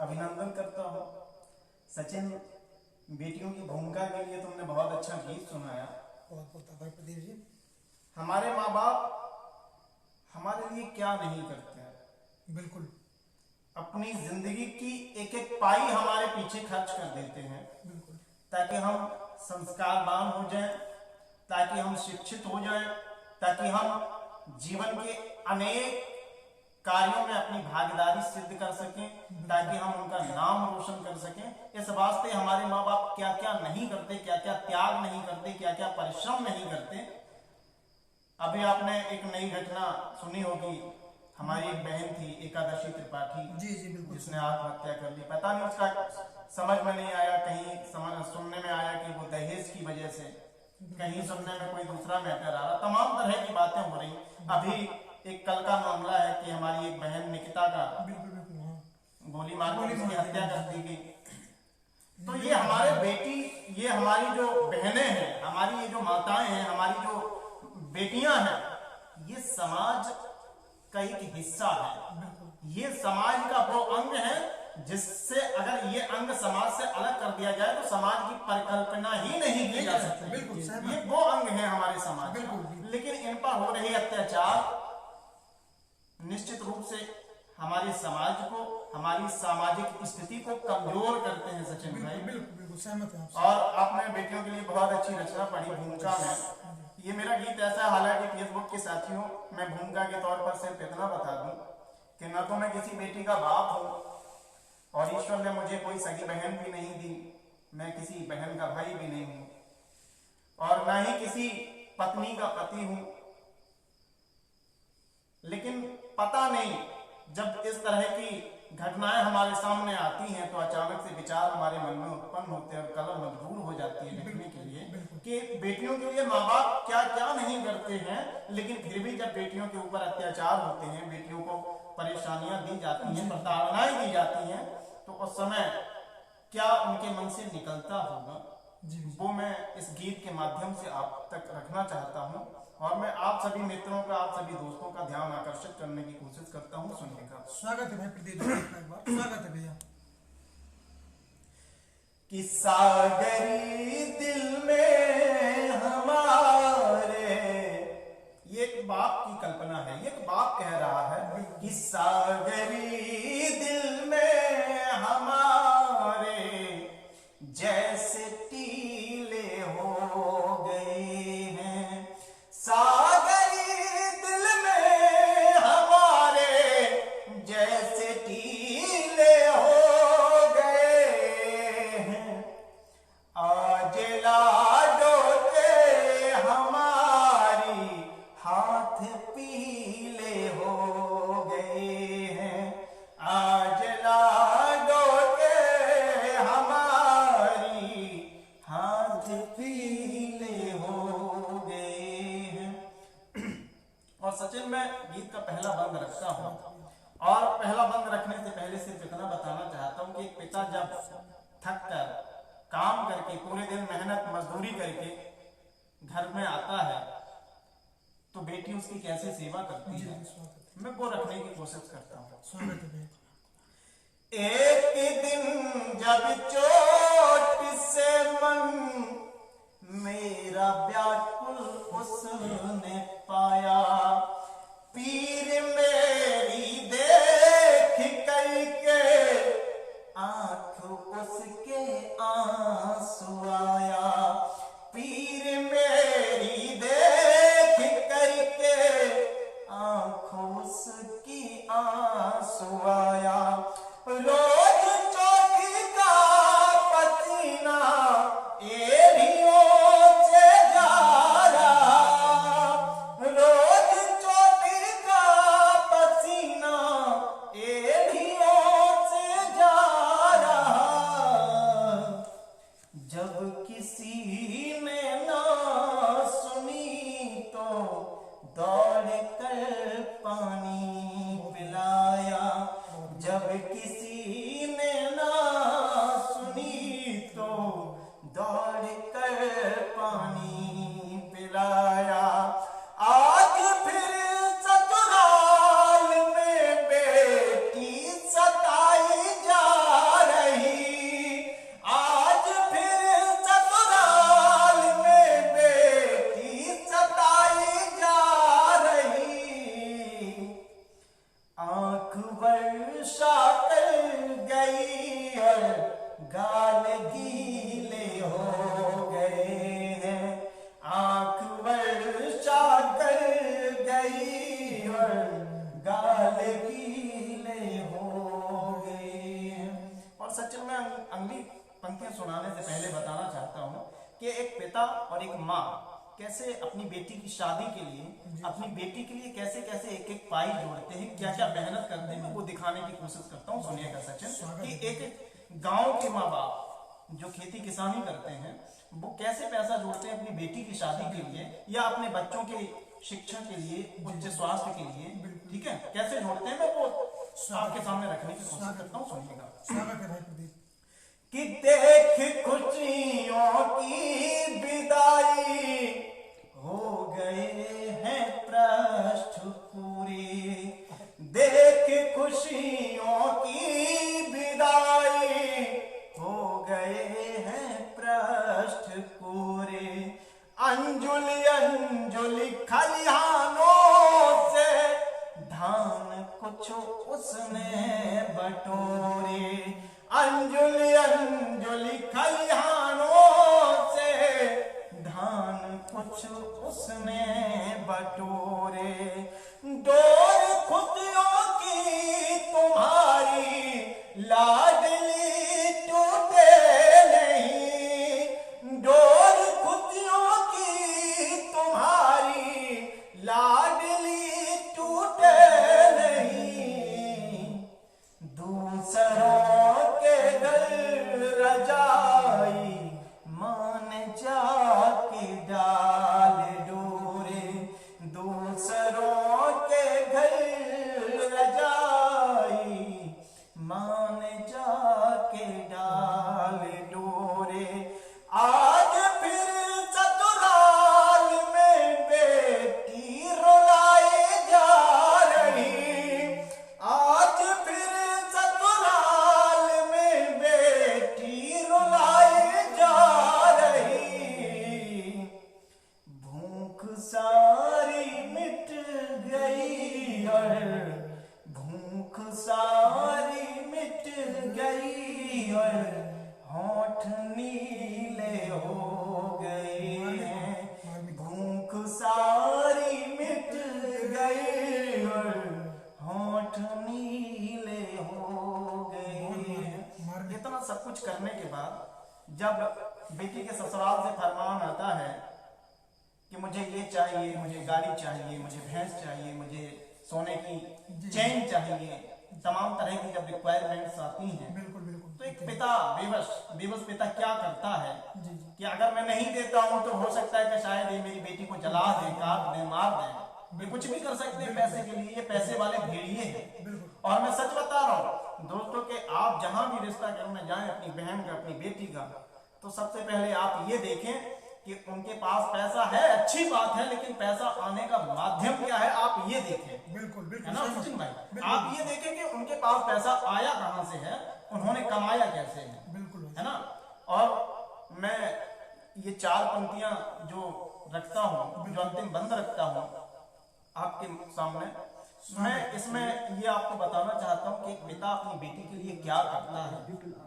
अभिनंदन करता हूँ। सचिन, बेटियों की भूमिका के लिए तुमने बहुत अच्छा गीत सुनाया। बहुत बहुत आभार प्रदीप जी। हमारे माँ बाप हमारे लिए क्या नहीं करते हैं, बिल्कुल अपनी जिंदगी की एक एक पाई हमारे पीछे खर्च कर देते हैं बिल्कुल। ताकि हम संस्कारवान हो जाएं, ताकि हम शिक्षित हो जाएं, ताकि हम जीवन के अनेक कार्यों में अपनी भागीदारी सिद्ध कर सकें, ताकि हम उनका नाम रोशन कर सकें। इस वास्ते हमारे माँ बाप क्या क्या नहीं करते, क्या क्या त्याग नहीं करते, क्या क्या परिश्रम नहीं करते। अभी आपने एक नई घटना सुनी होगी, हमारी एक बहन थी एकादशी त्रिपाठी, जी जी बिल्कुल, जिसने आत्महत्या कर ली। पता नहीं उसका समझ में नहीं आया, कहीं सुनने में आया कि वो दहेज की वजह से, कहीं सुनने में कोई दूसरा मैटर आ रहा, तमाम तरह की बातें हो रही। अभी एक कल का मामला है कि हमारी एक बहन निकिता का बिल्कुल बिल्कुल, हाँ, गोली मार के उसकी हत्या कर दी गई। तो ये हमारे बेटी, ये हमारी जो बहनें हैं, हमारी ये जो माताएं हैं, हमारी जो बेटियां हैं, ये समाज का एक हिस्सा है। ये समाज का वो अंग है जिससे अगर ये अंग समाज से अलग कर दिया जाए तो समाज की परिकल्पना ही नहीं की जा सकती। बिल्कुल ये वो अंग है हमारे समाज का। लेकिन इन पर हो रहे अत्याचार निश्चित रूप से हमारे समाज को, हमारी सामाजिक स्थिति को कमजोर करते हैं। सचिन भाई, बिल्कुल बिल्कुल सहमत है। और आपने बेटियों के लिए बहुत अच्छी रचना पढ़ी भूमिका में। ये मेरा गीत ऐसा, हालांकि फेसबुक के साथियों, मैं भूमिका के तौर पर सिर्फ इतना बता दूं कि न तो मैं किसी बेटी का बाप हूं और ईश्वर ने मुझे कोई सगी बहन भी नहीं दी, मैं किसी बहन का भाई भी नहीं हूं, और न ही किसी पत्नी का पति हूं। लेकिन पता नहीं, जब इस तरह की घटनाएं हमारे सामने आती हैं तो अचानक से विचार हमारे मन में उत्पन्न होते हैं और कलम मजबूर हो जाती है लिखने के लिए कि बेटियों के लिए माँ बाप क्या क्या नहीं करते हैं। लेकिन फिर भी जब बेटियों के ऊपर अत्याचार होते हैं, बेटियों को परेशानियां दी जाती हैं, प्रताड़नाएं दी जाती हैं, तो उस समय क्या उनके मन से निकलता होगा, वो मैं इस गीत के माध्यम से आप तक रखना चाहता हूँ। और मैं आप सभी मित्रों का, आप सभी दोस्तों का ध्यान आकर्षित करने की कोशिश करता हूँ। सुनने का स्वागत है भाई प्रदीप जी, एक बार स्वागत है भैया। कि सागरी दिल में हमारे, ये एक बाप की कल्पना है, ये एक बाप कह रहा है कि सागरी दिल में हमारे जैसे टीले हो गए हैं, सागरी दिल में हमारे जैसे टीले हो गए हैं, आज लाडो के हमारी हाथ पीले हो गए हैं, आज लाडो के हमारी हाथ पीले हो गए हैं। और सचिन, मैं गीत का पहला बंद रखता हूं, और पहला बंद रखने से पहले सिर्फ इतना बताना चाहता हूं कि एक पिता जब थक कर, काम करके, पूरे दिन मेहनत मजदूरी करके घर में आता है तो बेटी उसकी कैसे सेवा करती है, मैं वो रखने की कोशिश करता हूँ। स्वागत है भैया। एक दिन जब चोट से मन मेरा व्याकुल उसने पाया, पीर मेरी देख करके आंख उसके आंसू आया, पीर मेरी देख करके आंख उसकी आंसू आया, रोज चोटी का पसीना एड़ियों से जा रहा, रोज चोटी का पसीना एड़ियों से जा रहा, जब किसी ने ना सुनी तो दौड़ कर पानी पिलाया, जब किसी सुनाने से पहले बताना चाहता हूँ कि एक पिता और एक माँ कैसे अपनी बेटी की शादी के लिए, अपनी बेटी के लिए कैसे कैसे एक एक पाई जोड़ते हैं, क्या क्या मेहनत करते हैं, वो दिखाने की कोशिश करता हूँ। सुनिएगा सचिन कि एक गांव के माँ बाप जो खेती किसानी करते हैं वो कैसे पैसा जोड़ते हैं अपनी बेटी की शादी के लिए या अपने बच्चों के शिक्षा के लिए, उच्च स्वास्थ्य के लिए, ठीक है, कैसे जोड़ते हैं, मैं वो आपके सामने रखने की कोशिश करता हूँ। सुनिएगा। स्वागत है भाई प्रदीप। कि देख खुशियों की विदाई हो गए हैं पृष्ठ पूरे, देख खुशियों की विदाई हो गए हैं पृष्ठ पूरे, अंजुलि अंजुलि खलिहानों से धान कुछ उसने बटोरे, अंजुलि अंजुलि खलिहानों से धान कुछ उसने बटोरे, डोर खुशियों की तुम्हारी लाडली टूटे नहीं, डोर खुशियों की तुम्हारी लाडली टूटे नहीं, दूसरों के घर रजाई मान जाके डाल डोरे, दूसरों के घर रजाई मान जाके डाल डोरे, आज फिर ससुराल में बेटी रुलाई जा रही, आज फिर ससुराल में बेटी रुलाई जा रही, भूख सारी मिट गई और भूख सारी मिट गई और होठ नीले हो गए हैं, भूख सारी मिट गई और होठ नीले हो गए हैं। इतना सब कुछ करने के बाद जब बेटी के ससुराल से फरमान आता है कि मुझे ये चाहिए, मुझे गाड़ी चाहिए, मुझे भैंस चाहिए, मुझे सोने की चेन चाहिए, तमाम तरह की जब रिक्वायरमेंट्स आती हैं, बिल्कुल बिल्कुल। तो एक पिता बेबस पिता क्या करता है कि अगर मैं नहीं देता हूं तो हो सकता है कि शायद ये मेरी बेटी को जला दें, काट दें, मार दें, ये कुछ भी कर सकते हैं पैसे के लिए, ये पैसे वाले भेड़िए हैं। और मैं सच बता रहा हूं दोस्तों कि आप जहां भी रिश्ता करने जाएं अपनी बहन का, अपनी बेटी का, तो सबसे पहले आप ये देखें कि उनके पास पैसा है, अच्छी बात है, लेकिन पैसा आने का माध्यम क्या है आप ये देखें। बिल्कुल बिल्कुल है ना सचिन भाई, आप ये देखें कि उनके पास पैसा आया कहां से है, उन्होंने कमाया कैसे है, बिल्कुल है ना। और मैं ये चार पंक्तियां जो रखता हूं, जो अंतिम बंद रखता हूं आपके सामने, मैं इसमें ये आपको बताना चाहता हूं कि एक पिता अपनी बेटी के लिए क्या करता है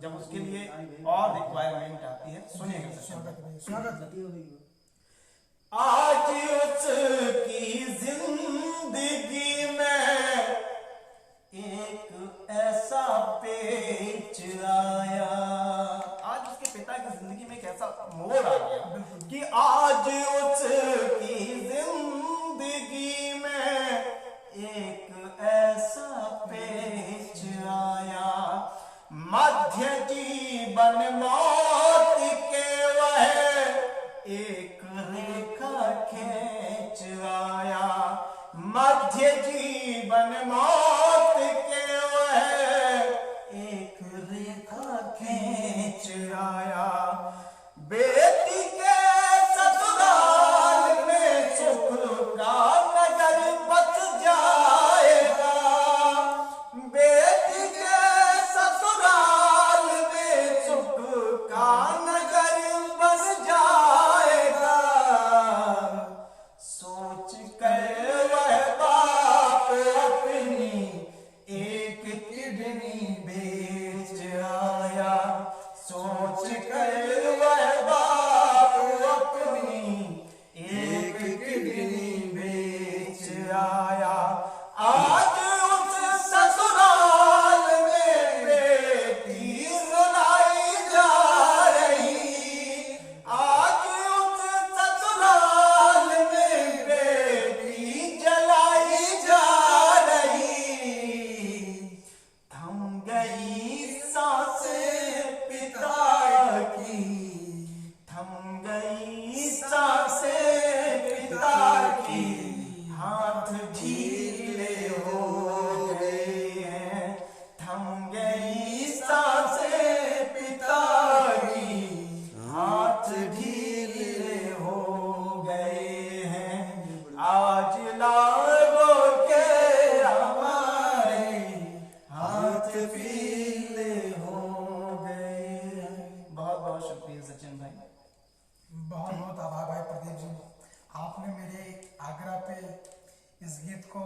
जब उसके लिए और रिक्वायरमेंट आती है। सुनिएगा। स्वागत आज उसकी जिंदगी में एक ऐसा पेच आया, आज उसके पिता की जिंदगी में एक ऐसा मोड़ आ गया कि आज उसकी जिंदगी में एक ऐसा पेच आया, मध्य जीवन मौत के वह एक रेखा खींच आया, मध्य जीवन मौत के वह एक रेखा खींच आया, बेटी के ससुराल में सुख का नगर बस जाएगा, बेटी के ससुराल में सुख का नगर बस जाएगा, सोच कर वह बाप अपनी शुक्रिया सचिन भाई। बहुत बहुत आभार भाई प्रदीप जी, आपने मेरे आग्रह पे इस गीत को